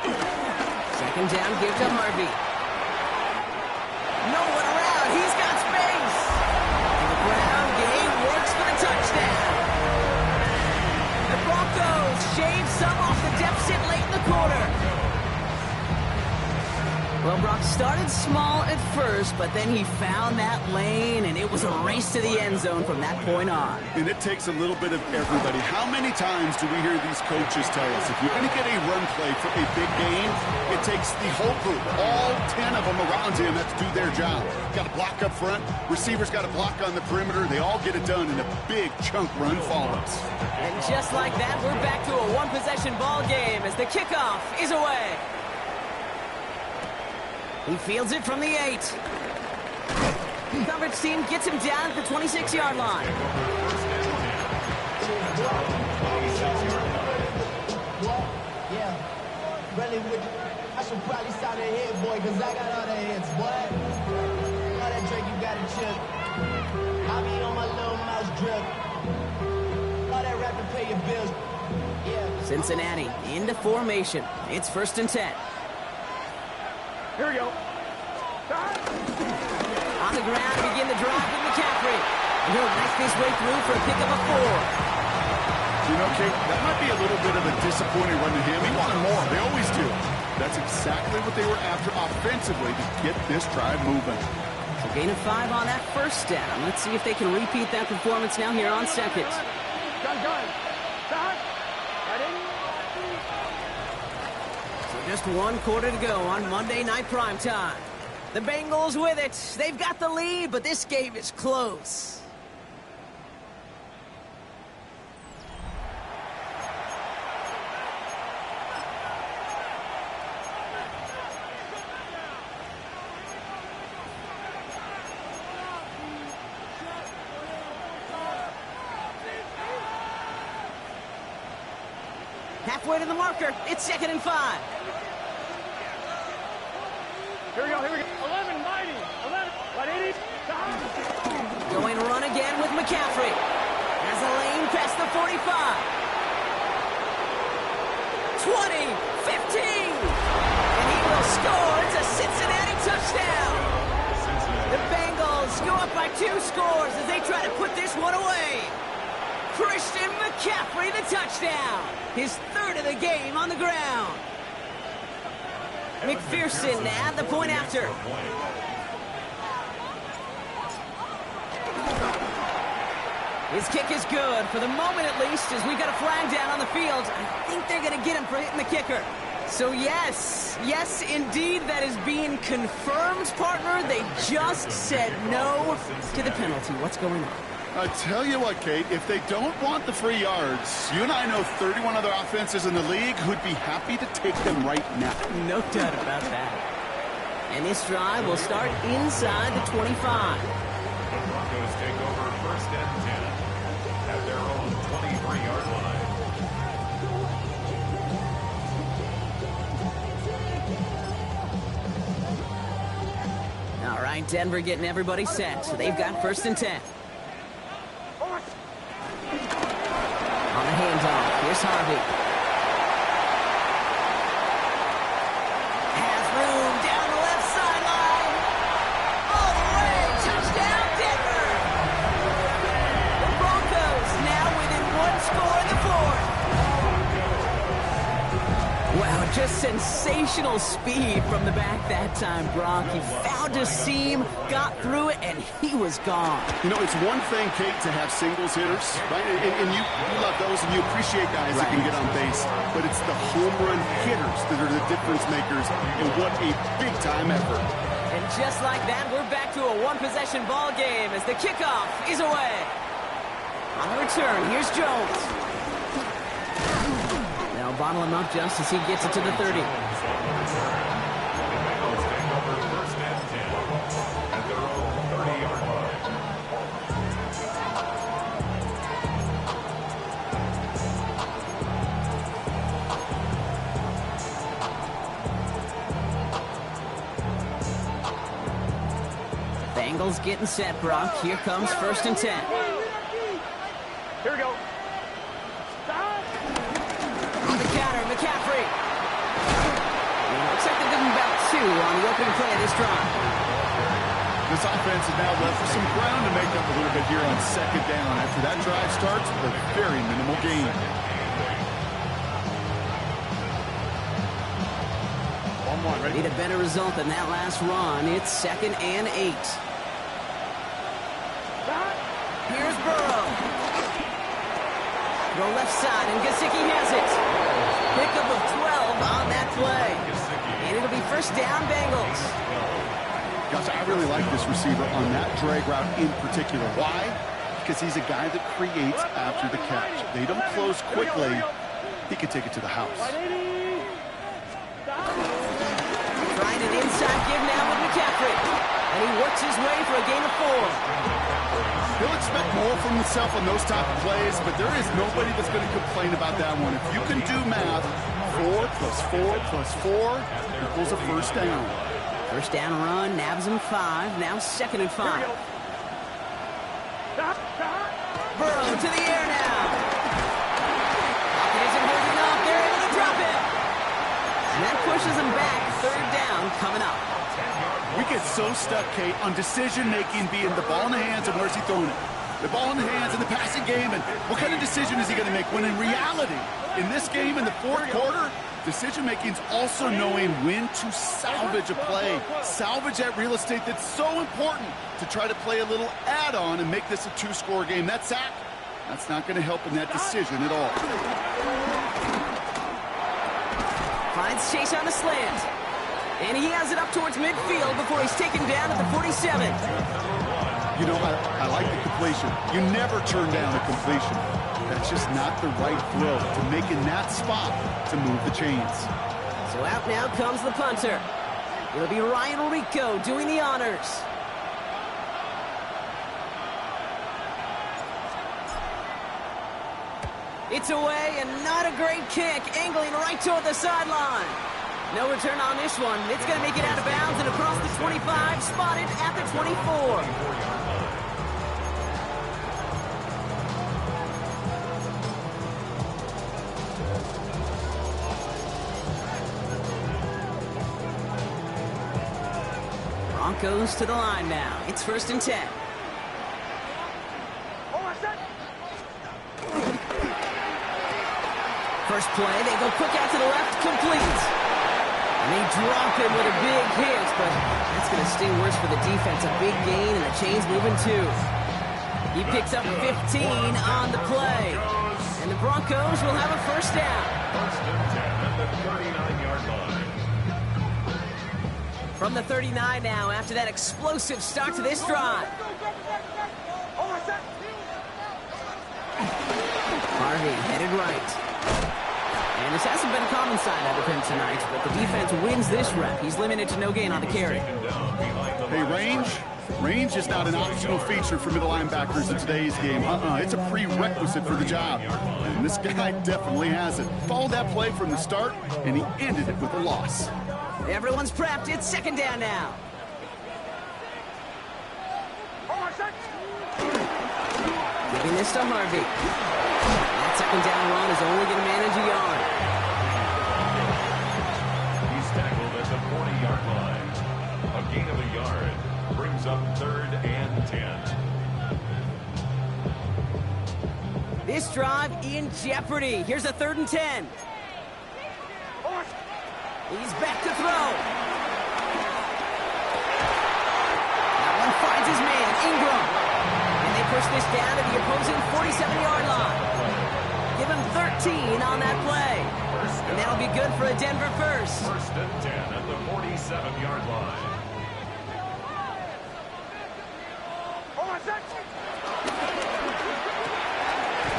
2nd down, give to Harvey. No one around. He's got space. And the ground game works for the touchdown. The Broncos shave some off the deficit late in the quarter. Well, Brock started small at first, but then he found that lane, and it was a race to the end zone from that point on. And it takes a little bit of everybody. How many times do we hear these coaches tell us, if you're going to get a run play for a big gain, it takes the whole group, all 10 of them around him have to do their job. Got to block up front, receivers got to block on the perimeter. They all get it done, and a big chunk run follows. And just like that, we're back to a one-possession ball game as the kickoff is away. He fields it from the 8. Coverage team gets him down at the 26-yard line. Yeah, really with I should probably sound a hit, boy, because I got all the hits, boy. All that drink, you got a chip. I be on my little mouse drip. All that rap to pay your bills. Yeah. Cincinnati into formation. It's 1st and 10. Here we go. On the ground, begin the drive with McCaffrey. And he'll make his way through for a pick of a 4. You know, Kate, that might be a little bit of a disappointing run to him. He wanted more. They always do. That's exactly what they were after offensively to get this drive moving. So gain of 5 on that 1st down. Let's see if they can repeat that performance now here on 2nd. Gun. Stop. Right in. Just 1 quarter to go on Monday Night Primetime. The Bengals with it. They've got the lead, but this game is close. Halfway to the marker. It's 2nd and 5. Here we go. 11, mighty. 11, 180. Going run again with McCaffrey. Has a lane past the 45. 20, 15. And he will score. It's a Cincinnati touchdown. The Bengals go up by 2 scores as they try to put this one away. Christian McCaffrey, the touchdown. His 3rd of the game on the ground. McPherson at the point after. His kick is good, for the moment at least, as we got a flag down on the field. I think they're going to get him for hitting the kicker. So yes, indeed, that is being confirmed, partner. They just said no to the penalty. What's going on? I tell you what, Kate, if they don't want the free yards, you and I know 31 other offenses in the league who'd be happy to take them right now. No doubt about that. And this drive will start inside the 25. The Broncos take over 1st and 10 at their own 23-yard line. All right, Denver getting everybody set. So they've got 1st and 10. On the handoff, here's Harvey. Has room down the left sideline. All the way, touchdown Denver. The Broncos now within 1 score in the 4th. Wow, just sensational speed from the back that time, Brock. He found a seam, got through it, and he was gone. You know, it's one thing, Kate, to have singles hitters, right? And you love those, and you appreciate guys that can get on base. But it's the home run hitters that are the difference makers, and what a big-time effort. And just like that, we're back to a one-possession ball game as the kickoff is away. On the return, here's Jones. They'll bottle him up just as he gets it to the 30. Bengals getting set, Brock. Here comes 1st and 10. Here we go. Stop. On the counter, McCaffrey. Looks like they're giving about 2 on the opening play of this drive. This offense is now left with some ground to make up a little bit here on 2nd down. After that drive starts with a very minimal gain. 1-1, ready? Need a better result than that last run. It's 2nd and 8. Here's Burrow. Throw left side, and Gesicki has it. Pickup of 12 on that play. And it'll be 1st down, Bengals. Gosh, I really like this receiver on that drag route in particular. Why? Because he's a guy that creates after the catch. They don't close quickly. He can take it to the house. Trying an inside give now with McCaffrey. And he works his way for a gain of 4. He'll expect more from himself on those type of plays, but there is nobody that's going to complain about that one. If you can do math, 4 plus 4 plus 4 equals a 1st down. 1st down run, nabs him 5. Now 2nd and 5. Burrow to the air now. Pocket isn't holding up. They're able to drop it. And that pushes him back. 3rd down coming up. We get so stuck, Kate, on decision-making being the ball in the hands and where's he throwing it. The ball in the hands in the passing game, and what kind of decision is he going to make? When in reality, in this game, in the 4th quarter, decision-making is also knowing when to salvage a play. Salvage that real estate that's so important to try to play a little add-on and make this a 2-score game. That sack, that's not going to help in that decision at all. Finds Chase on the slant. And he has it up towards midfield before he's taken down at the 47. You know, I like the completion. You never turn down a completion. That's just not the right throw to make in that spot to move the chains. So out now comes the punter. It'll be Ryan Rico doing the honors. It's away and not a great kick, angling right toward the sideline. No return on this one. It's going to make it out of bounds and across the 25, spotted at the 24. Broncos to the line now. It's 1st and 10. First play, they go quick out to the left, complete. And they drop him with a big hit, but that's going to sting worse for the defense. A big gain, and the chain's moving too. He picks up 15 on the play. And the Broncos will have a 1st down. 1st and 10 at the 39-yard line. From the 39 now, after that explosive start to this drive. Harvey headed right. And this hasn't been a common sign out of him tonight, but the defense wins this rep. He's limited to no gain on the carry. Hey, range is not an optional feature for middle linebackers in today's game. It's a prerequisite for the job. And this guy definitely has it. Followed that play from the start, and he ended it with a loss. Everyone's prepped. It's 2nd down now. Giving this to Harvey. That 2nd down run is only going to manage a yard. He's tackled at the 40-yard line. A gain of a yard brings up 3rd and 10. This drive in jeopardy. Here's a 3rd and 10. He's back to throw. That one finds his man, Ingram. And they push this down to the opposing 47-yard line. Give him 13 on that play. And that'll be good for a Denver 1st. 1st and 10 at the 47-yard line.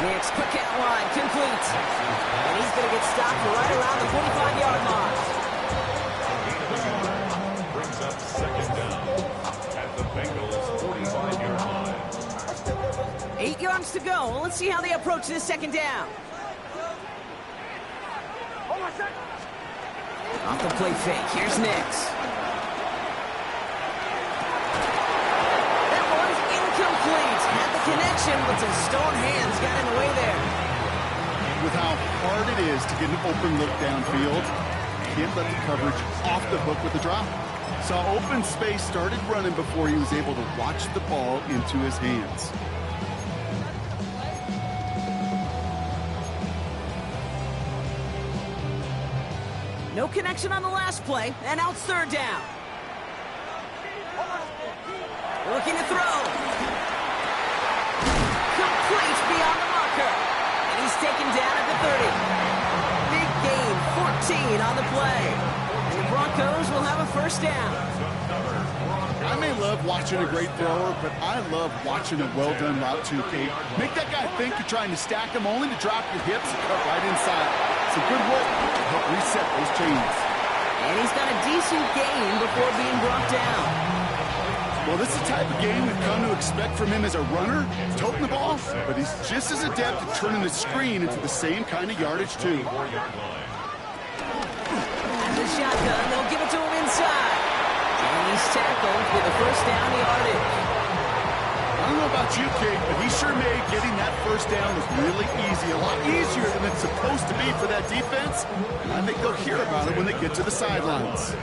Next, quick out wide, complete. And he's going to get stopped right around the 45-yard line. Brings up second down at the Bengals' 45-yard line. 8 yards to go. Well, let's see how they approach this second down. Off the play fake. Here's Nix. That one's incomplete. Had the connection, but some stone hands got in the way there. With how hard it is to get an open look downfield, can't let the coverage off the hook with the drop. Saw open space, started running before he was able to watch the ball into his hands. No connection on the last play, and now it's third down. Looking to throw. Complete beyond the marker. And he's taken down at the 30. Big gain, 14 on the play. And the Broncos will have a first down. I may love watching a great thrower, but I love watching a well-done route too, Kate. Make that guy think you're trying to stack him only to drop your hips and cut right inside. Some good work to help reset those chains. And he's got a decent gain before being brought down. Well, this is the type of game we've come to expect from him as a runner, toting the ball, but he's just as adept at turning the screen into the same kind of yardage, too. And the shotgun, they'll give it to him inside. And he's tackled with a first down yardage. I don't know about you, Kate, but he sure made getting that first down look really easy. A lot easier than it's supposed to be for that defense. And I think they'll hear about it when they get to the sidelines.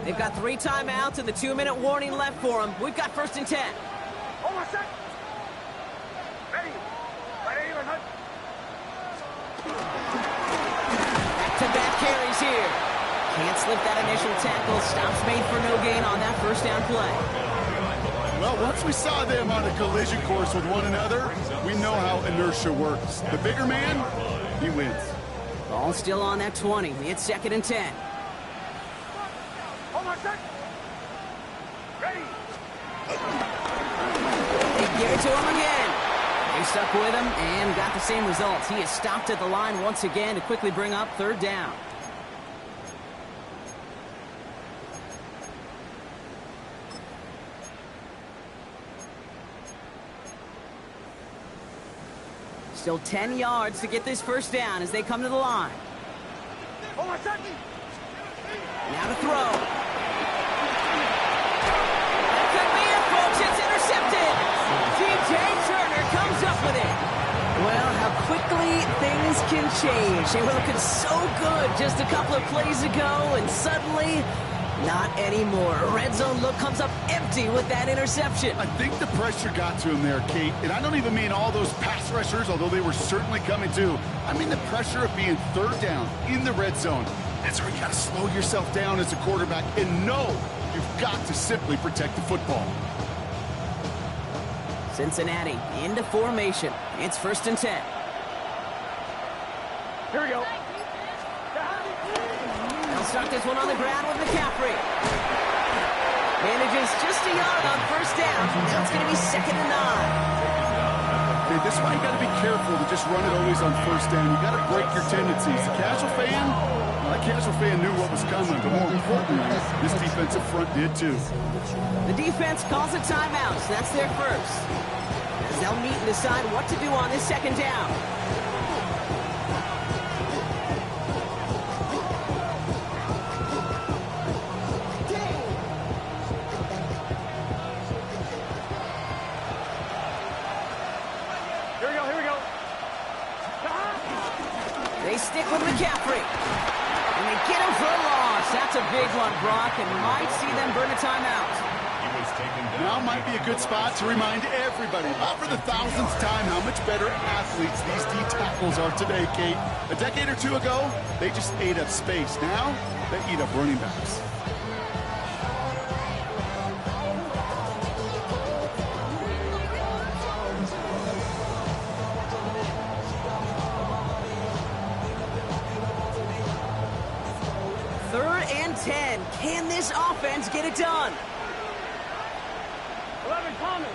They've got 3 timeouts and the 2-minute warning left for them. We've got first and 10. Hold on a sec. Ready. Back-to-back carries here. Can't slip that initial tackle. Stops made for no gain on that first down play. Well, once we saw them on a collision course with one another, we know how inertia works. The bigger man, he wins. Ball still on that 20. It's second and 10. Hold on a sec. Ready. They give it to him again. They stuck with him and got the same results. He is stopped at the line once again to quickly bring up third down. Still 10 yards to get this first down as they come to the line. Hold on a sec. Now to throw. That could be it, folks. It's intercepted. DJ Turner comes up with it. Well, how quickly things can change. They were looking so good just a couple of plays ago, and suddenly, not anymore. Red zone look comes up empty with that interception. I think the pressure got to him there, Kate. And I don't even mean all those pass rushers, although they were certainly coming too. I mean the pressure of being third down in the red zone. That's where you got to slow yourself down as a quarterback and know you've got to simply protect the football. Cincinnati into formation. It's first and 10. Here we go. They'll start this one on the ground with McCaffrey. Manages just a yard on first down. Now it's going to be second and 9. Okay, this is why you got to be careful to just run it always on first down. You got to break your tendencies. The casual fan, well, that casual fan knew what was coming, but more importantly, this defensive front did too. The defense calls a timeout. So that's their first. As they'll meet and decide what to do on this second down. They stick with McCaffrey. And they get him for a loss. That's a big one, Brock, and might see them burn a timeout. Now might be a good spot to remind everybody, not for the thousandth time, how much better athletes these D tackles are today, Kate. A decade or two ago, they just ate up space. Now, they eat up running backs. Third and 10. Can this offense get it done? 11 Thomas.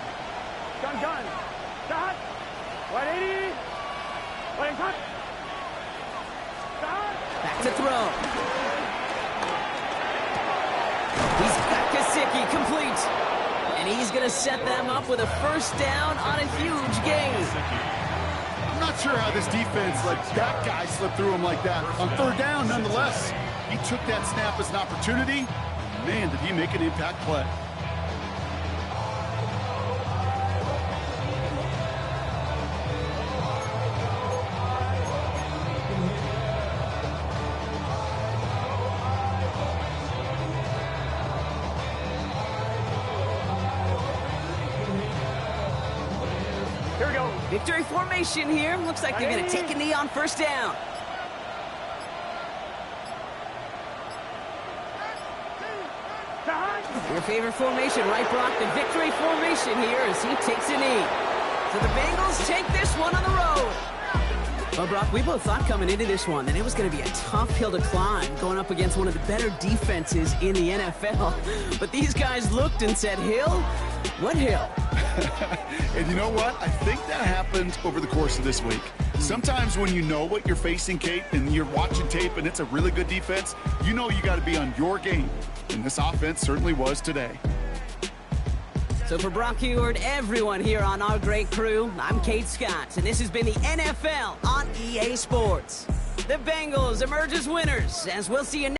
Gun. Shot. 180. Wait, cut. Stop. Back to throw. He's got Gesicki complete. And he's going to set them up with a first down on a huge gain. I'm not sure how this defense let that guy slip through him like that. On third down, nonetheless, he took that snap as an opportunity. Man, did he make an impact play. Here we go. Victory formation here. Looks like they're going to take a knee on first down. Your favorite formation, right, Brock? The victory formation here as he takes a knee. So the Bengals take this one on the road. Well, Brock, we both thought coming into this one that it was going to be a tough hill to climb going up against one of the better defenses in the NFL. But these guys looked and said, Hill? What hill? And you know what? I think that happened over the course of this week. Sometimes when you know what you're facing, Kate, and you're watching tape and it's a really good defense, you know you got to be on your game. And this offense certainly was today. So for Brock Heward, everyone here on our great crew, I'm Kate Scott, and this has been the NFL on EA Sports. The Bengals emerge as winners, as we'll see you next.